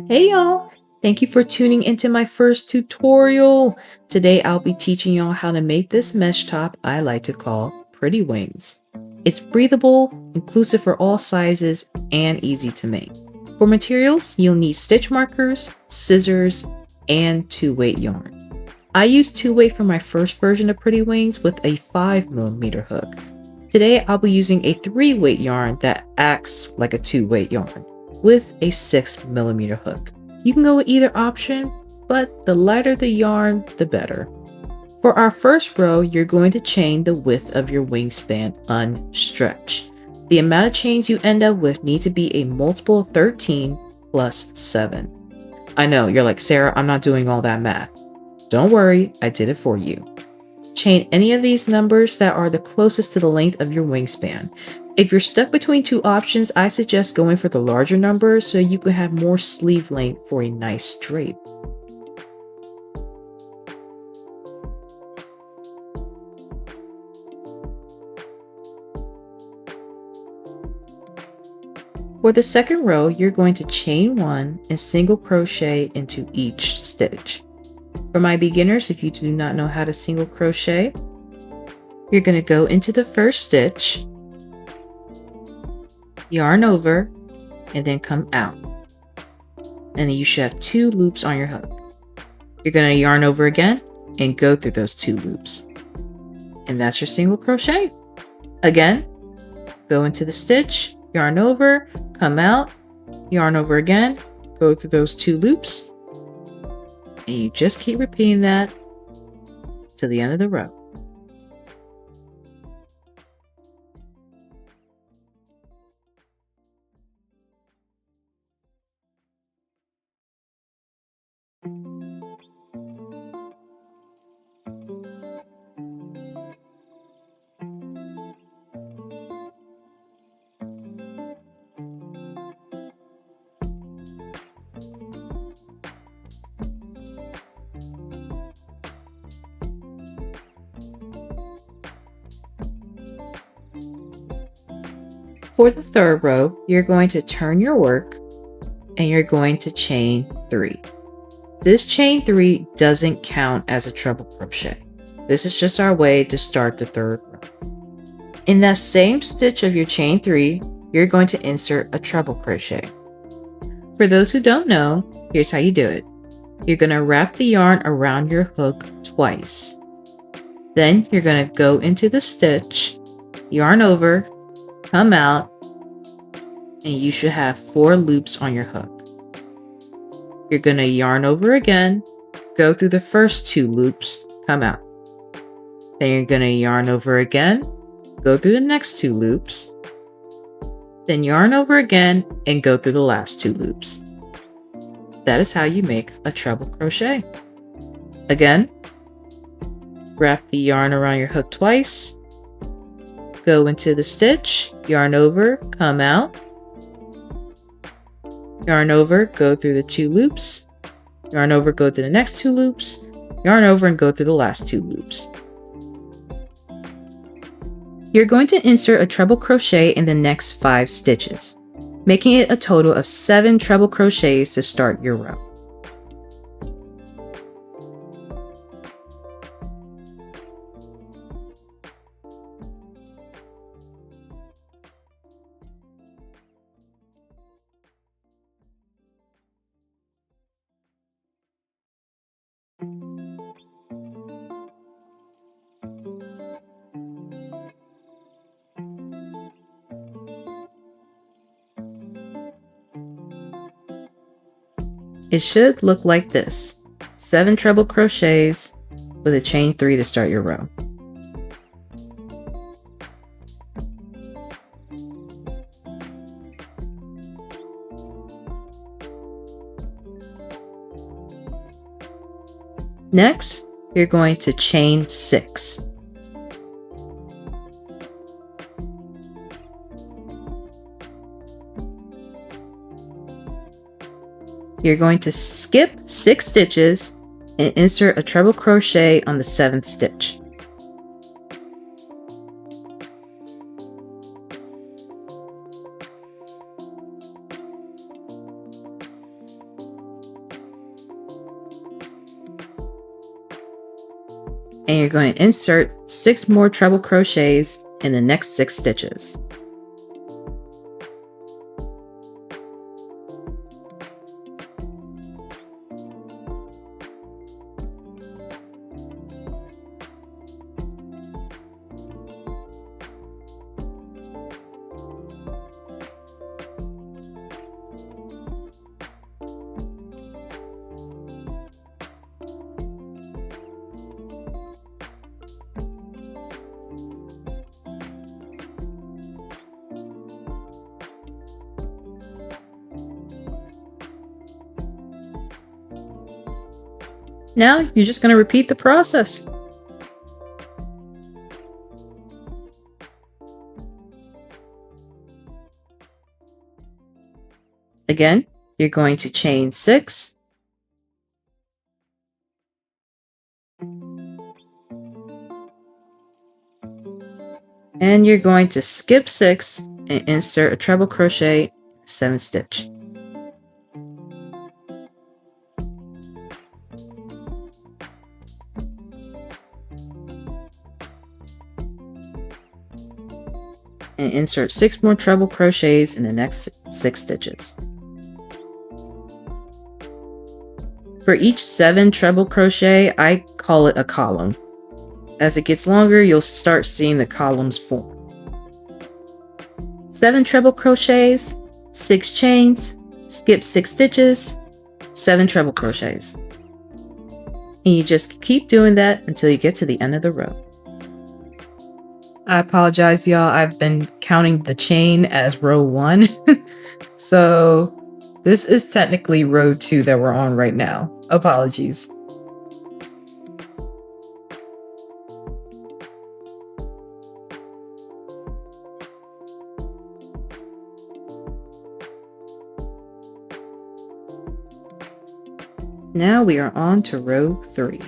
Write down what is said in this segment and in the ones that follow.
Hey y'all! Thank you for tuning into my first tutorial. Today I'll be teaching y'all how to make this mesh top I like to call Pretty Wings. It's breathable, inclusive for all sizes, and easy to make. For materials, you'll need stitch markers, scissors, and 2-weight yarn. I used 2-weight for my first version of Pretty Wings with a 5mm hook. Today I'll be using a 3-weight yarn that acts like a 2-weight yarn with a 6mm hook. You can go with either option, but the lighter the yarn, the better. For our first row, you're going to chain the width of your wingspan unstretched. The amount of chains you end up with need to be a multiple of 13 plus 7. I know, you're like, Sarah, I'm not doing all that math. Don't worry, I did it for you. Chain any of these numbers that are the closest to the length of your wingspan. If you're stuck between two options, I suggest going for the larger number so you can have more sleeve length for a nice drape. For the second row, you're going to chain 1 and single crochet into each stitch. For my beginners, if you do not know how to single crochet, you're going to go into the first stitch, yarn over, and then come out. And then you should have 2 loops on your hook. You're going to yarn over again and go through those 2 loops. And that's your single crochet. Again, go into the stitch, yarn over, come out, yarn over again, go through those 2 loops. And you just keep repeating that to the end of the row. For the third row, you're going to turn your work and you're going to chain 3. This chain 3 doesn't count as a treble crochet. This is just our way to start the third row. In that same stitch of your chain 3, you're going to insert a treble crochet. For those who don't know, here's how you do it. You're going to wrap the yarn around your hook twice. Then you're going to go into the stitch, yarn over, come out, and you should have 4 loops on your hook. You're going to yarn over again, go through the first 2 loops, come out. Then you're going to yarn over again, go through the next 2 loops, then yarn over again and go through the last 2 loops. That is how you make a treble crochet. Again, wrap the yarn around your hook twice, go into the stitch, yarn over, come out, yarn over, go through the 2 loops, yarn over, go to the next 2 loops, yarn over and go through the last 2 loops. You're going to insert a treble crochet in the next 5 stitches, making it a total of 7 treble crochets to start your row. It should look like this: 7 treble crochets with a chain 3 to start your row. Next, you're going to chain 6. You're going to skip 6 stitches and insert a treble crochet on the 7th stitch. and you're going to insert 6 more treble crochets in the next 6 stitches. Now you're just going to repeat the process. Again, you're going to chain 6, and you're going to skip 6 and insert a treble crochet 7th stitch. And insert 6 more treble crochets in the next 6 stitches. For each 7 treble crochet, I call it a column. As it gets longer, you'll start seeing the columns form. 7 treble crochets, 6 chains, skip 6 stitches, 7 treble crochets. And you just keep doing that until you get to the end of the row. I apologize, y'all. I've been counting the chain as row 1. So this is technically row 2 that we're on right now. Apologies. Now we are on to row 3.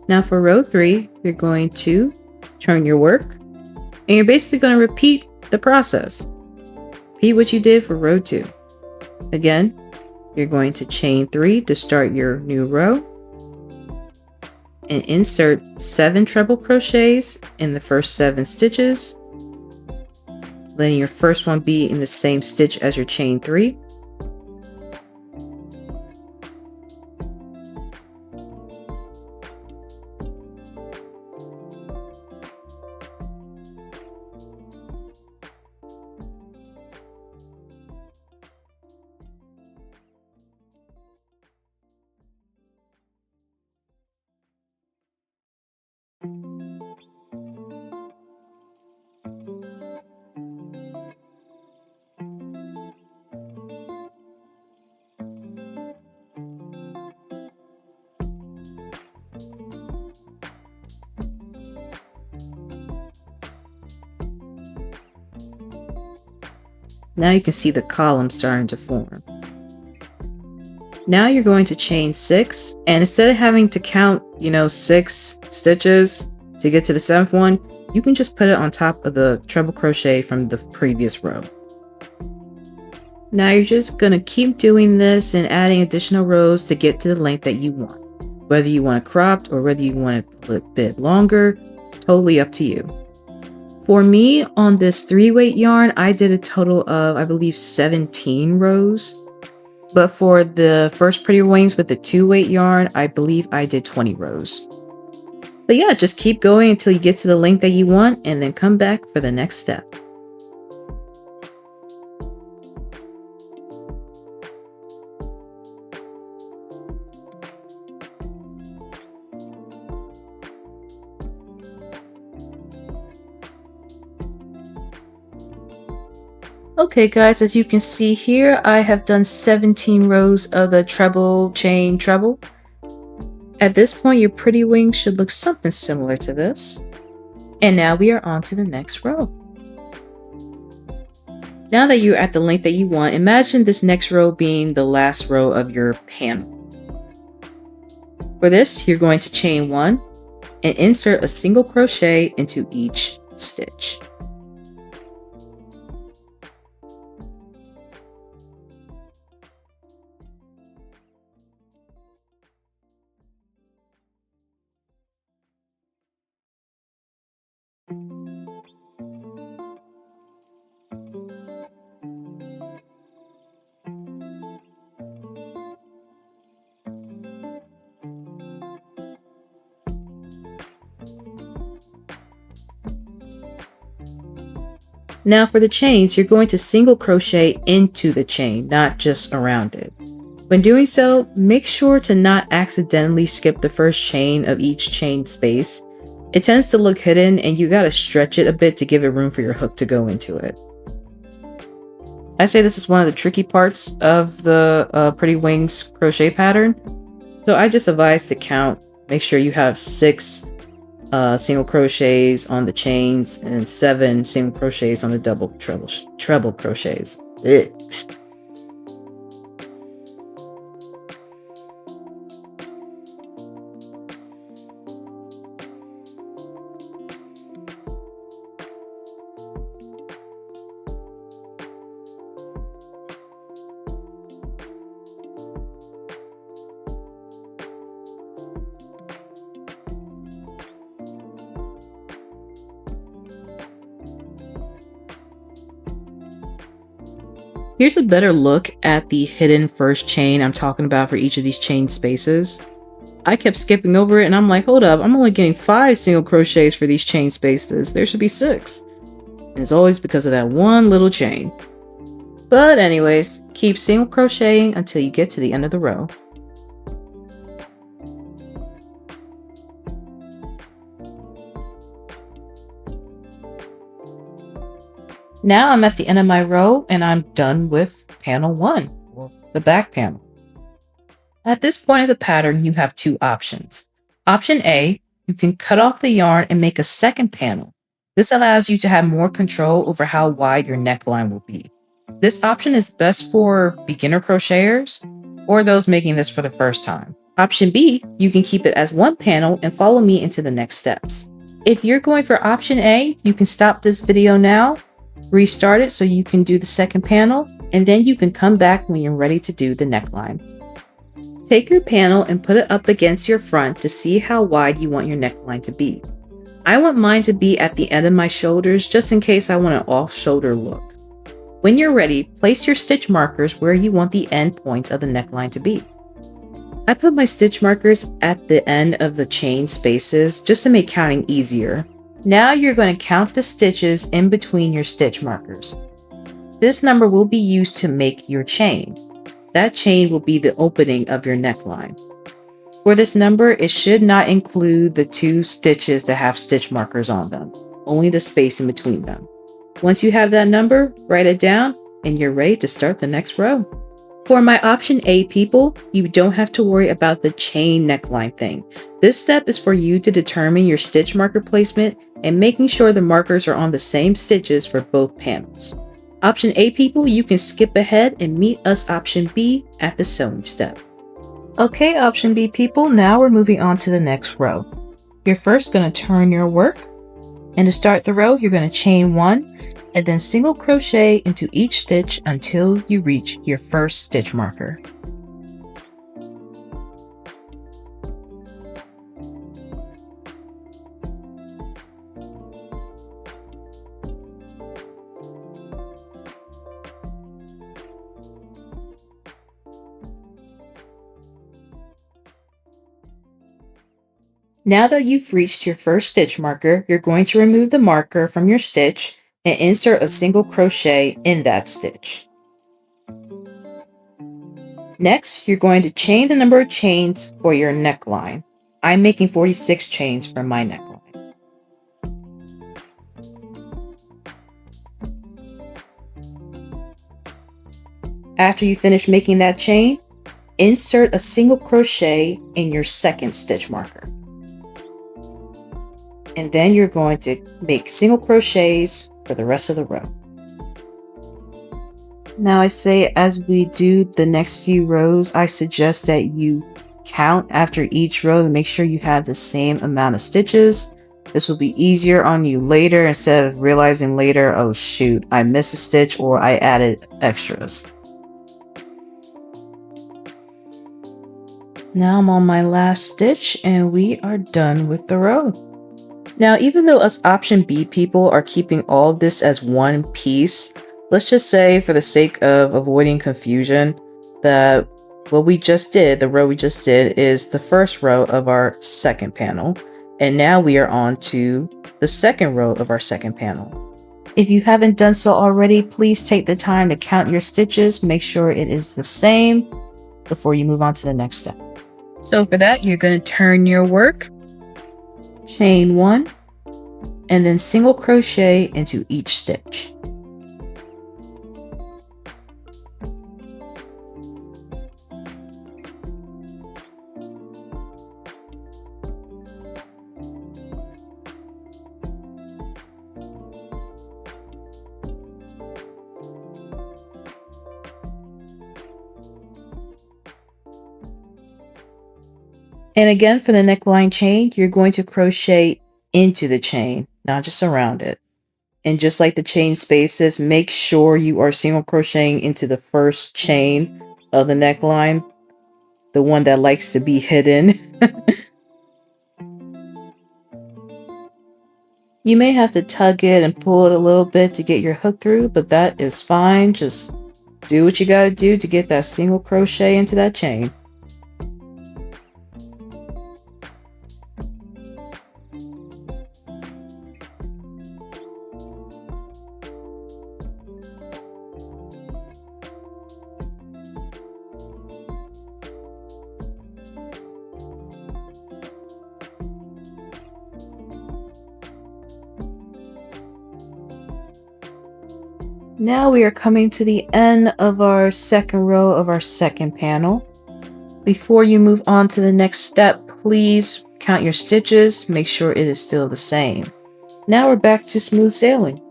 Now for row 3, you're going to turn your work, and you're basically going to repeat the process. Repeat what you did for row 2. Again, you're going to chain 3 to start your new row, and insert 7 treble crochets in the first 7 stitches, letting your first one be in the same stitch as your chain 3. Now you can see the column starting to form. Now you're going to chain 6, and instead of having to count, 6 stitches to get to the 7th one, you can just put it on top of the treble crochet from the previous row. Now you're just going to keep doing this and adding additional rows to get to the length that you want. Whether you want it cropped or whether you want it a bit longer, totally up to you. For me, on this 3-weight yarn, I did a total of, I believe, 17 rows. But for the first Pretty Wings with the 2-weight yarn, I believe I did 20 rows. But yeah, just keep going until you get to the length that you want, and then come back for the next step. Okay guys, as you can see here, I have done 17 rows of the treble chain treble. At this point, your Pretty Wings should look something similar to this. And now we are on to the next row. Now that you're at the length that you want, imagine this next row being the last row of your panel. For this, you're going to chain 1 and insert a single crochet into each stitch. Now for the chains, you're going to single crochet into the chain, not just around it. When doing so, make sure to not accidentally skip the first chain of each chain space. It tends to look hidden and you gotta stretch it a bit to give it room for your hook to go into it. I say this is one of the tricky parts of the Pretty Wings crochet pattern. So I just advise to count, make sure you have 6 single crochets on the chains and 7 single crochets on the double treble crochets. Ugh. Here's a better look at the hidden first chain I'm talking about for each of these chain spaces. I kept skipping over it and I'm like, hold up, I'm only getting 5 single crochets for these chain spaces. There should be 6. And it's always because of that one little chain. But anyways, keep single crocheting until you get to the end of the row. Now I'm at the end of my row and I'm done with panel 1, or the back panel. At this point of the pattern, you have 2 options. Option A, you can cut off the yarn and make a second panel. This allows you to have more control over how wide your neckline will be. This option is best for beginner crocheters or those making this for the first time. Option B, you can keep it as one panel and follow me into the next steps. If you're going for option A, you can stop this video now, restart it so you can do the second panel, and then you can come back when you're ready to do the neckline. Take your panel and put it up against your front to see how wide you want your neckline to be. I want mine to be at the end of my shoulders just in case I want an off-shoulder look. When you're ready, place your stitch markers where you want the end points of the neckline to be. I put my stitch markers at the end of the chain spaces just to make counting easier. Now you're going to count the stitches in between your stitch markers. This number will be used to make your chain. That chain will be the opening of your neckline. For this number, it should not include the 2 stitches that have stitch markers on them, only the space in between them. Once you have that number, write it down and you're ready to start the next row. For my option A people, you don't have to worry about the chain neckline thing. This step is for you to determine your stitch marker placement and making sure the markers are on the same stitches for both panels. Option A people, you can skip ahead and meet us option B at the sewing step. Okay, option B people, now we're moving on to the next row. You're first going to turn your work, and to start the row, you're going to chain 1 and then single crochet into each stitch until you reach your first stitch marker. Now that you've reached your first stitch marker, you're going to remove the marker from your stitch and insert a single crochet in that stitch. Next, you're going to chain the number of chains for your neckline. I'm making 46 chains for my neckline. After you finish making that chain, insert a single crochet in your second stitch marker. And then you're going to make single crochets for the rest of the row. Now I say as we do the next few rows, I suggest that you count after each row to make sure you have the same amount of stitches. This will be easier on you later instead of realizing later, oh shoot, I missed a stitch or I added extras. Now I'm on my last stitch and we are done with the row. Now, even though us option B people are keeping all of this as one piece, let's just say for the sake of avoiding confusion that what we just did, the row we just did, is the first row of our second panel. And now we are on to the second row of our second panel. If you haven't done so already, please take the time to count your stitches. Make sure it is the same before you move on to the next step. So for that, you're going to turn your work, chain 1, and then single crochet into each stitch. And again, for the neckline chain, you're going to crochet into the chain, not just around it. And just like the chain spaces, make sure you are single crocheting into the first chain of the neckline, the one that likes to be hidden. You may have to tug it and pull it a little bit to get your hook through, but that is fine. Just do what you gotta do to get that single crochet into that chain. Now we are coming to the end of our second row of our second panel. Before you move on to the next step, please count your stitches, make sure it is still the same. Now we're back to smooth sailing.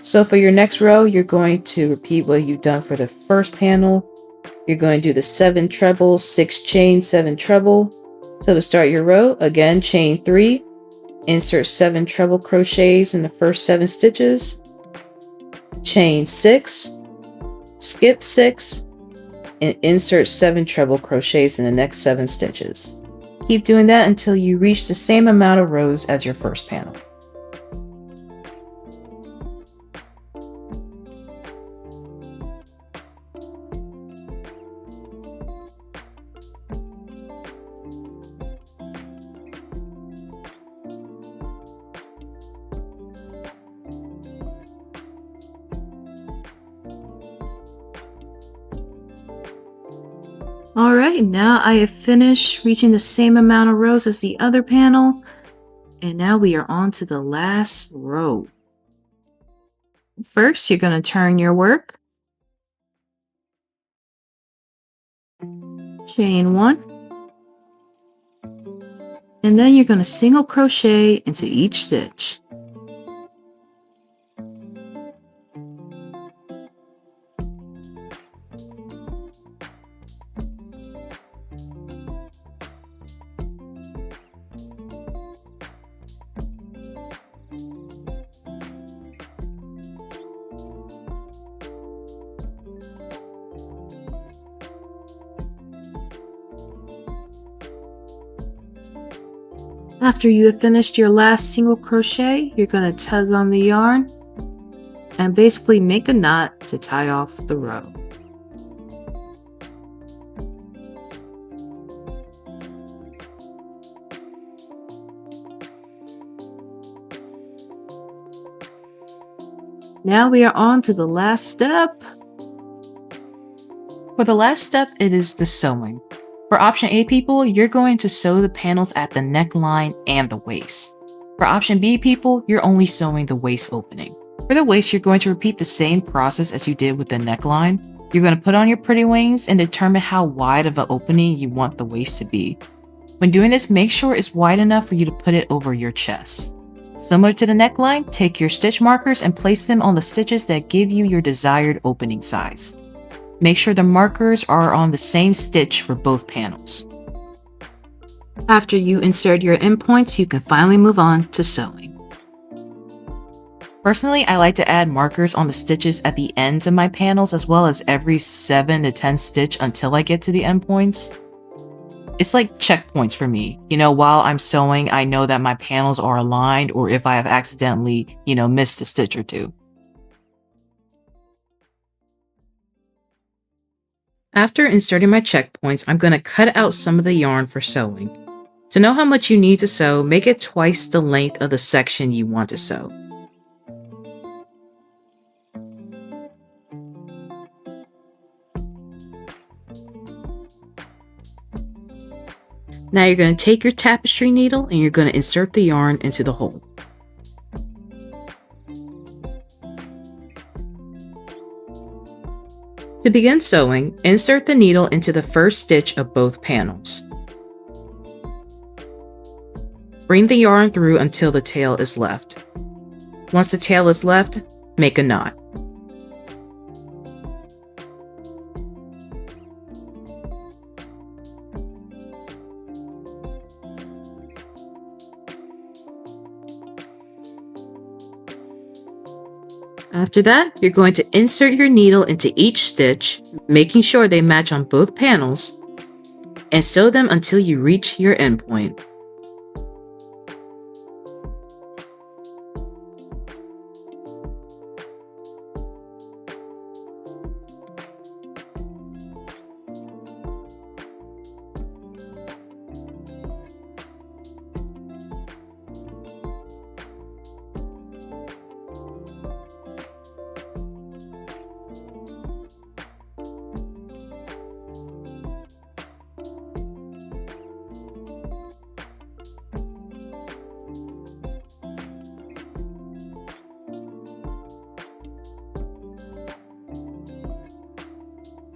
So for your next row, you're going to repeat what you've done for the first panel. You're going to do the 7 treble, 6 chain, 7 treble. So to start your row, again, chain 3, insert 7 treble crochets in the first 7 stitches, chain 6, skip 6, and insert 7 treble crochets in the next 7 stitches. Keep doing that until you reach the same amount of rows as your first panel. Alright, now I have finished reaching the same amount of rows as the other panel, and now we are on to the last row. First, you're going to turn your work, chain 1, and then you're going to single crochet into each stitch. After you have finished your last single crochet, you're going to tug on the yarn and basically make a knot to tie off the row. Now we are on to the last step. For the last step, it is the sewing. For option A people, you're going to sew the panels at the neckline and the waist. For option B people, you're only sewing the waist opening. For the waist, you're going to repeat the same process as you did with the neckline. You're going to put on your pretty wings and determine how wide of an opening you want the waist to be. When doing this, make sure it's wide enough for you to put it over your chest. Similar to the neckline, take your stitch markers and place them on the stitches that give you your desired opening size. Make sure the markers are on the same stitch for both panels. After you insert your endpoints, you can finally move on to sewing. Personally, I like to add markers on the stitches at the ends of my panels as well as every 7 to 10 stitch until I get to the endpoints. It's like checkpoints for me. While I'm sewing, I know that my panels are aligned or if I have accidentally, missed a stitch or two. After inserting my checkpoints, I'm going to cut out some of the yarn for sewing. To know how much you need to sew, make it twice the length of the section you want to sew. Now you're going to take your tapestry needle and you're going to insert the yarn into the hole. To begin sewing, insert the needle into the first stitch of both panels. Bring the yarn through until the tail is left. Once the tail is left, make a knot. After that, you're going to insert your needle into each stitch, making sure they match on both panels, and sew them until you reach your end point.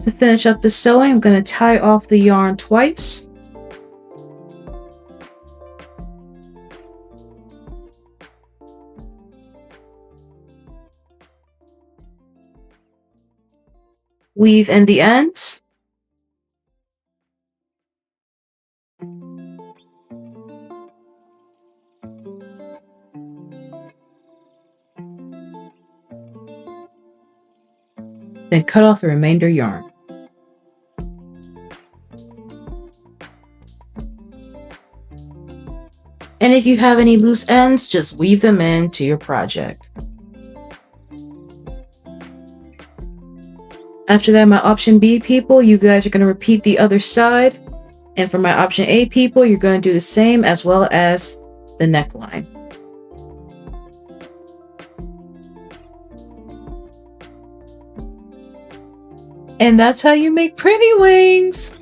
To finish up the sewing, I'm going to tie off the yarn twice. Weave in the ends. Then cut off the remainder yarn. And if you have any loose ends, just weave them into your project. After that, my option B people, you guys are going to repeat the other side. And for my option A people, you're going to do the same as well as the neckline. And that's how you make pretty wings.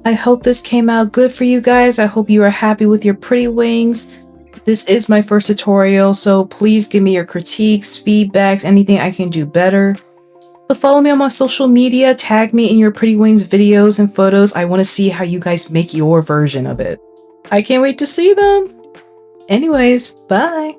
I hope this came out good for you guys. I hope you are happy with your pretty wings. This is my first tutorial, so please give me your critiques, feedbacks, anything I can do better. But follow me on my social media, tag me in your pretty wings videos and photos. I want to see how you guys make your version of it. I can't wait to see them. Anyways, bye.